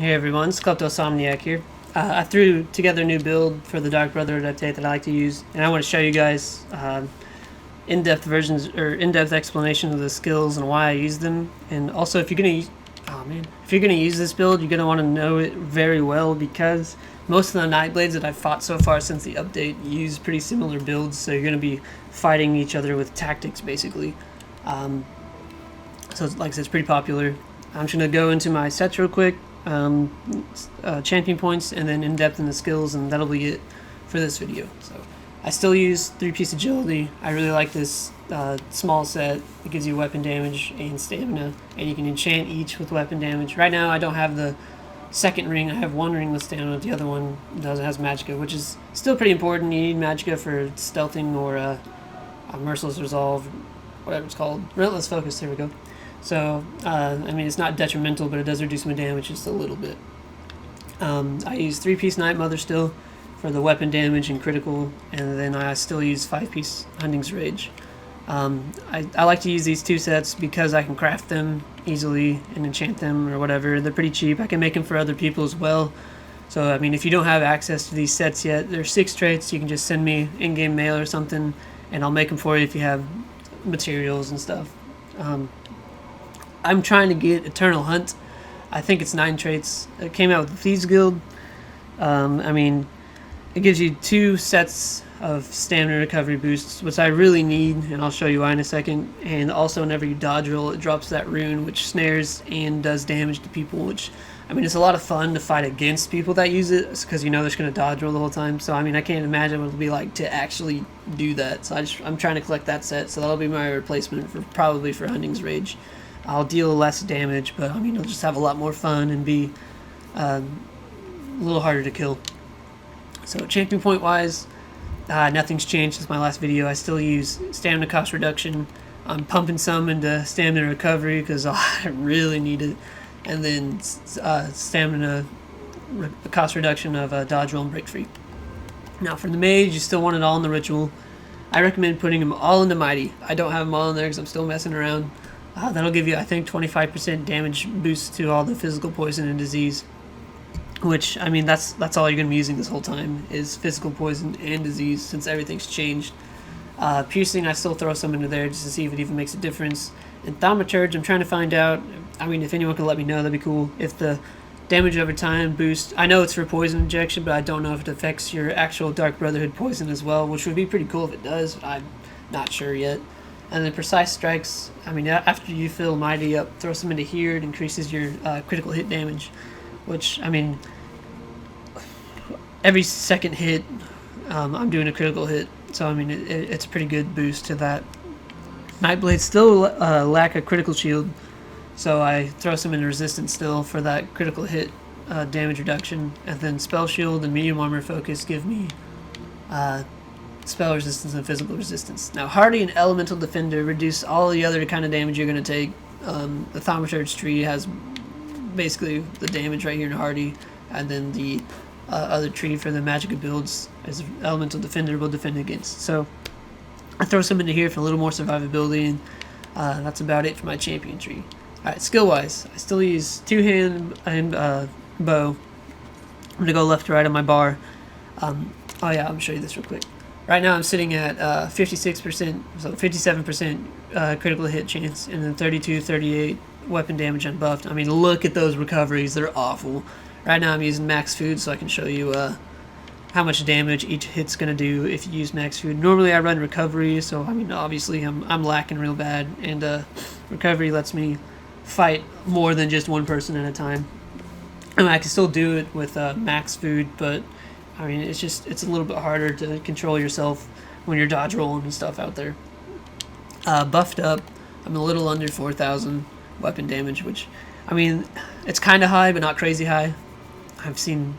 Hey everyone, Somniac here. I threw together a new build for the Dark Brotherhood update that I like to use, and I want to show you guys in-depth versions or in-depth explanation of the skills and why I use them. And also, if you're gonna use this build, you're gonna want to know it very well because most of the Nightblades that I've fought so far since the update use pretty similar builds, so you're gonna be fighting each other with tactics basically. So like I said, it's pretty popular. I'm just gonna go into my sets real quick. Champion points, and then in-depth in the skills, and that'll be it for this video. So I still use 3-piece agility. I really like this small set. It gives you weapon damage and stamina, and you can enchant each with weapon damage. Right now I don't have the second ring. I have one ring with stamina, the other one has magicka, which is still pretty important. You need magicka for stealthing or merciless resolve, whatever it's called. Relentless Focus, there we go. So, I mean, it's not detrimental, but it does reduce my damage just a little bit. I use 3-piece Night Mother still for the weapon damage and critical, and then I still use 5-piece Hunding's Rage. I like to use these two sets because I can craft them easily and enchant them or whatever. They're pretty cheap. I can make them for other people as well. So, I mean, if you don't have access to these sets yet, there's 6 traits. You can just send me in-game mail or something, and I'll make them for you if you have materials and stuff. I'm trying to get Eternal Hunt. I think it's 9 traits. It came out with the Thieves Guild. I mean, it gives you 2 sets of stamina recovery boosts, which I really need, and I'll show you why in a second. And also, whenever you dodge roll, it drops that rune, which snares and does damage to people, which, I mean, it's a lot of fun to fight against people that use it, because you know they're just going to dodge roll the whole time. So, I mean, I can't imagine what it'll be like to actually do that. So I'm trying to collect that set, so that'll be my replacement for probably for Hunding's Rage. I'll deal less damage, but I mean, it'll just have a lot more fun and be a little harder to kill. So champion point wise, nothing's changed since my last video. I still use stamina cost reduction. I'm pumping some into stamina recovery because I really need it. And then stamina cost reduction of dodge roll and break free. Now for the mage, you still want it all in the ritual. I recommend putting them all into mighty. I don't have them all in there because I'm still messing around. That'll give you, I think, 25% damage boost to all the physical poison and disease. Which, I mean, that's all you're going to be using this whole time, is physical poison and disease, since everything's changed. Piercing, I still throw some into there just to see if it even makes a difference. And Thaumaturge, I'm trying to find out, I mean, if anyone could let me know, that'd be cool. If the damage over time boost, I know it's for poison injection, but I don't know if it affects your actual Dark Brotherhood poison as well, which would be pretty cool if it does. I'm not sure yet. And then precise strikes, I mean, after you fill mighty up, throw some into here. It increases your critical hit damage, which, I mean, every second hit, I'm doing a critical hit. So, I mean, it's a pretty good boost to that. Nightblade still lack a critical shield, so I throw some into resistance still for that critical hit damage reduction. And then spell shield and medium armor focus give me spell resistance and physical resistance. Now, Hardy and Elemental Defender reduce all the other kind of damage you're going to take. The Thaumaturge tree has basically the damage right here in Hardy, and then the other tree for the magicka builds is Elemental Defender will defend against. So I throw some into here for a little more survivability, and that's about it for my champion tree. Alright, skill-wise, I still use 2-hand and bow. I'm going to go left to right on my bar. Oh yeah, I'm going to show you this real quick. Right now I'm sitting at 56%, so 57% critical hit chance, and then 32, 38 weapon damage unbuffed. I mean, look at those recoveries. They're awful. Right now I'm using max food so I can show you how much damage each hit's going to do if you use max food. Normally I run recovery, so I mean, obviously I'm lacking real bad, and recovery lets me fight more than just one person at a time. I mean, I can still do it with max food, but I mean, it's a little bit harder to control yourself when you're dodge rolling and stuff out there. Buffed up, I'm a little under 4,000 weapon damage, which, I mean, it's kind of high, but not crazy high. I've seen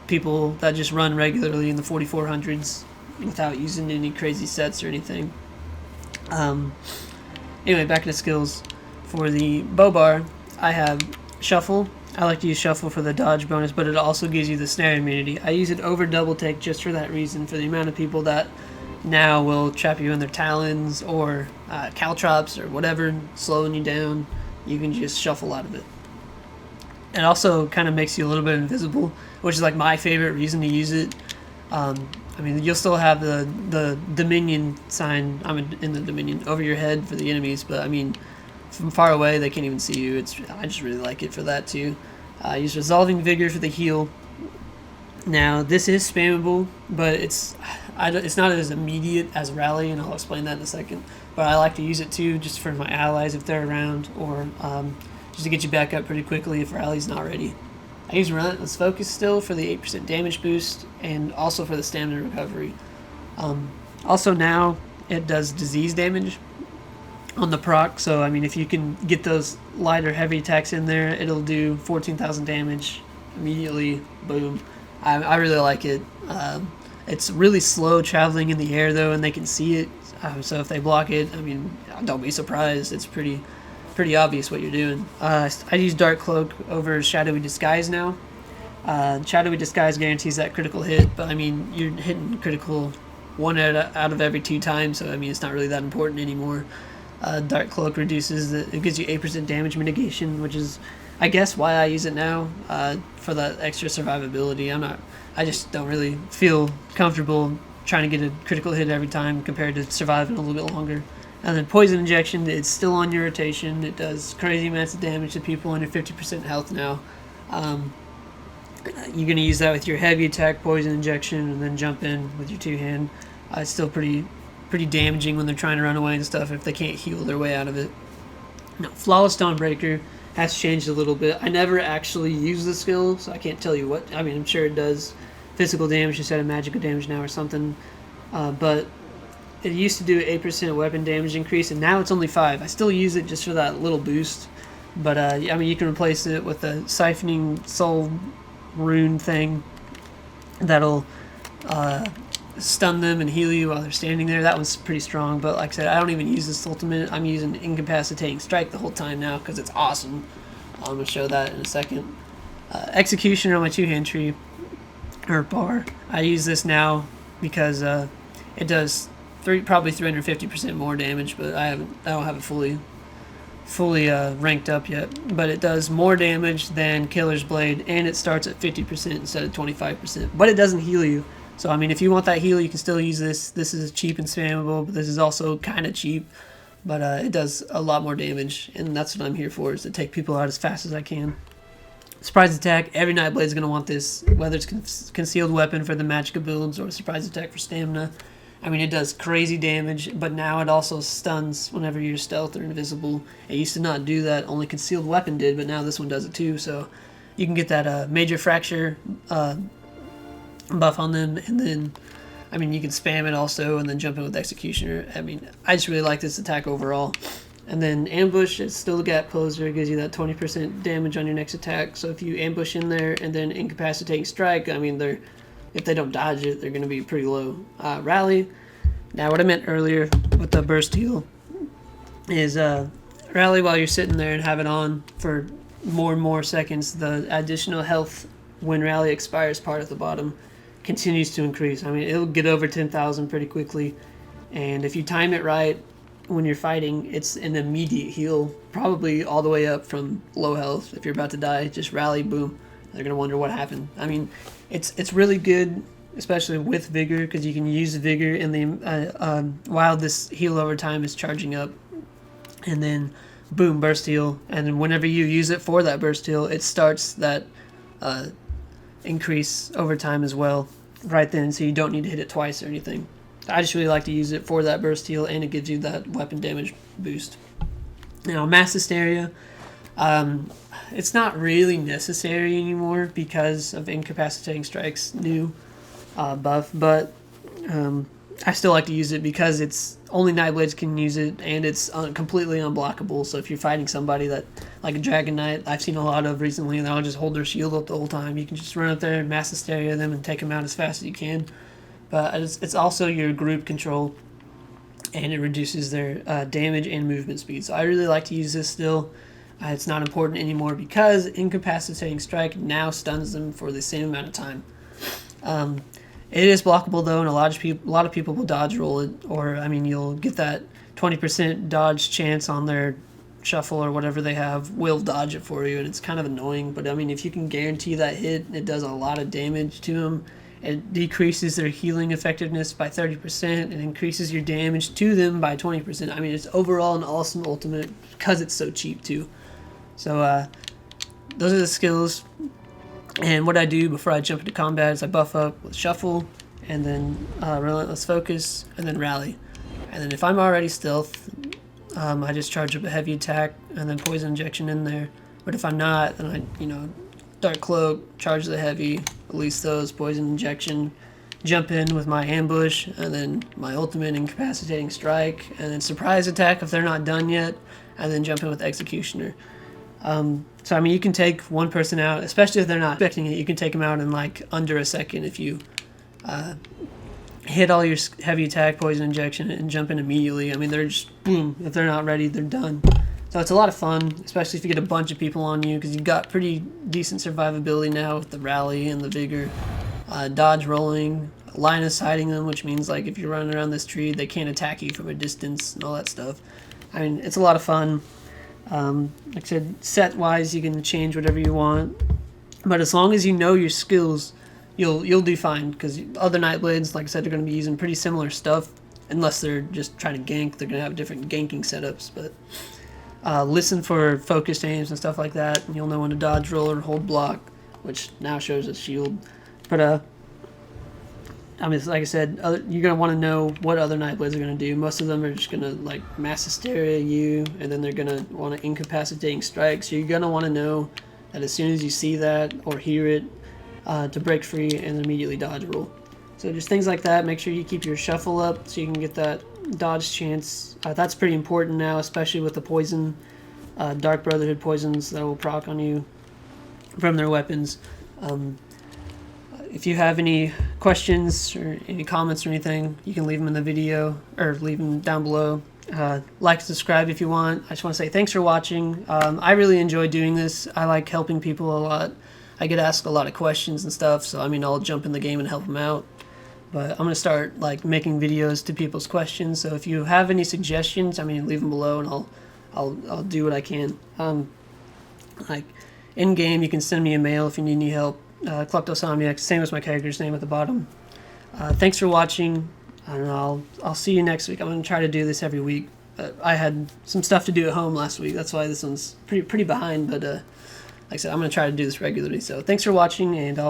people that just run regularly in the 4,400s without using any crazy sets or anything. Anyway, back to skills. For the bow bar, I have Shuffle. I like to use Shuffle for the dodge bonus, but it also gives you the snare immunity. I use it over double take just for that reason, for the amount of people that now will trap you in their talons or caltrops or whatever, slowing you down. You can just shuffle out of it. It also kind of makes you a little bit invisible, which is like my favorite reason to use it. I mean, you'll still have the Dominion sign. I'm in the Dominion over your head for the enemies, but I mean, from far away they can't even see you. I just really like it for that too. I use Resolving Vigor for the heal. Now this is spammable, but it's not as immediate as Rally, and I'll explain that in a second. But I like to use it too, just for my allies if they're around, or just to get you back up pretty quickly if Rally's not ready. I use Relentless Focus still for the 8% damage boost, and also for the stamina recovery. Also now, it does disease damage on the proc, so I mean, if you can get those lighter heavy attacks in there, it'll do 14,000 damage immediately. Boom. I really like it. It's really slow traveling in the air though, and they can see it, so if they block it, I mean, don't be surprised. It's pretty obvious what you're doing. I use Dark Cloak over Shadowy Disguise now. Shadowy Disguise guarantees that critical hit, but I mean, you're hitting critical 1 out of every 2 times, so I mean, it's not really that important anymore. Dark Cloak reduces it gives you 8% damage mitigation, which is, I guess, why I use it now, for that extra survivability. I just don't really feel comfortable trying to get a critical hit every time compared to surviving a little bit longer. And then Poison Injection, it's still on your rotation. It does crazy amounts of damage to people under 50% health now. You're going to use that with your heavy attack Poison Injection, and then jump in with your 2-hand. It's still pretty damaging when they're trying to run away and stuff if they can't heal their way out of it. Now, Flawless Dawnbreaker has changed a little bit. I never actually use the skill, so I can't tell you what. I mean, I'm sure it does physical damage instead of magical damage now or something. But it used to do 8% weapon damage increase, and now it's only 5. I still use it just for that little boost. But, I mean, you can replace it with a Siphoning Soul rune thing that'll stun them and heal you while they're standing there. That one's pretty strong, but like I said, I don't even use this ultimate. I'm using Incapacitating Strike the whole time now because it's awesome. I'm going to show that in a second. Executioner on my 2-hand tree, or bar. I use this now because it does probably 350% more damage, but I don't have it fully ranked up yet. But it does more damage than Killer's Blade, and it starts at 50% instead of 25%. But it doesn't heal you. So I mean, if you want that heal, you can still use this. This is cheap and spammable, but this is also kind of cheap. But it does a lot more damage, and that's what I'm here for, is to take people out as fast as I can. Surprise attack. Every Nightblade is going to want this, whether it's concealed weapon for the Magicka builds or surprise attack for stamina. I mean, it does crazy damage, but now it also stuns whenever you're stealth or invisible. It used to not do that, only concealed weapon did, but now this one does it too. So you can get that major fracture buff on them, and then, I mean, you can spam it also and then jump in with Executioner. I mean, I just really like this attack overall. And then Ambush, it's still a gap closer. It gives you that 20% damage on your next attack. So if you ambush in there and then Incapacitating Strike, I mean, if they don't dodge it, they're going to be pretty low. Rally. Now, what I meant earlier with the burst heal is Rally while you're sitting there and have it on for more and more seconds. The additional health when Rally expires part at the bottom continues to increase. I mean, it'll get over 10,000 pretty quickly. And if you time it right, when you're fighting, it's an immediate heal, probably all the way up from low health. If you're about to die, just Rally, boom. They're going to wonder what happened. I mean, it's really good, especially with Vigor, because you can use Vigor in the while this heal over time is charging up. And then, boom, burst heal. And then whenever you use it for that burst heal, it starts that increase over time as well right then, so you don't need to hit it twice or anything. I just really like to use it for that burst heal, and it gives you that weapon damage boost. Now, Mass Hysteria, it's not really necessary anymore because of Incapacitating Strike's new buff, but I still like to use it because it's only Nightblades can use it, and it's completely unblockable. So if you're fighting somebody that, like a Dragon Knight, I've seen a lot of recently, and they'll just hold their shield up the whole time. You can just run up there and Mass Hysteria them and take them out as fast as you can. But it's also your group control, and it reduces their damage and movement speed. So I really like to use this still. It's not important anymore because Incapacitating Strike now stuns them for the same amount of time. It is blockable though, and a lot of people will dodge roll it, or I mean, you'll get that 20% dodge chance on their shuffle or whatever they have will dodge it for you, and it's kind of annoying. But I mean, if you can guarantee that hit, it does a lot of damage to them. It decreases their healing effectiveness by 30% and increases your damage to them by 20%. I mean, it's overall an awesome ultimate because it's so cheap too. So those are the skills. And what I do before I jump into combat is I buff up with Shuffle, and then Relentless Focus, and then Rally. And then if I'm already stealth, I just charge up a heavy attack and then Poison Injection in there. But if I'm not, then I, Dark Cloak, charge the heavy, release those, Poison Injection, jump in with my Ambush, and then my ultimate Incapacitating Strike, and then Surprise Attack if they're not done yet, and then jump in with Executioner. So I mean, you can take one person out, especially if they're not expecting it. You can take them out in like under a second if you hit all your heavy attack, Poison Injection, and jump in immediately. I mean, they're just boom. If they're not ready, they're done. So it's a lot of fun, especially if you get a bunch of people on you, because you've got pretty decent survivability now with the Rally and the Vigor. Dodge rolling, line of sighting them, which means like if you're running around this tree, they can't attack you from a distance and all that stuff. I mean, it's a lot of fun. Like I said, set-wise, you can change whatever you want, but as long as you know your skills, you'll do fine, because other Nightblades, like I said, are going to be using pretty similar stuff, unless they're just trying to gank. They're going to have different ganking setups, but listen for focused aims and stuff like that, and you'll know when to dodge roll or hold block, which now shows a shield. But I mean, like I said, you're going to want to know what other Nightblades are going to do. Most of them are just going to like Mass Hysteria you, and then they're going to want to Incapacitating Strike, so you're going to want to know that as soon as you see that or hear it, to break free and immediately dodge roll. So just things like that. Make sure you keep your Shuffle up so you can get that dodge chance. That's pretty important now, especially with the poison, Dark Brotherhood poisons that will proc on you from their weapons. If you have any questions or any comments or anything, you can leave them in the video or leave them down below. Like, subscribe if you want. I just want to say thanks for watching. I really enjoy doing this. I like helping people a lot. I get asked a lot of questions and stuff, so I mean, I'll jump in the game and help them out. But I'm gonna start like making videos to people's questions. So if you have any suggestions, I mean, leave them below, and I'll do what I can. Like in game, you can send me a mail if you need any help. Kleptosomniac, same as my character's name at the bottom. Thanks for watching. I don't know, I'll see you next week. I'm gonna try to do this every week. I had some stuff to do at home last week. That's why this one's pretty behind. But like I said, I'm gonna try to do this regularly. So thanks for watching, and I'll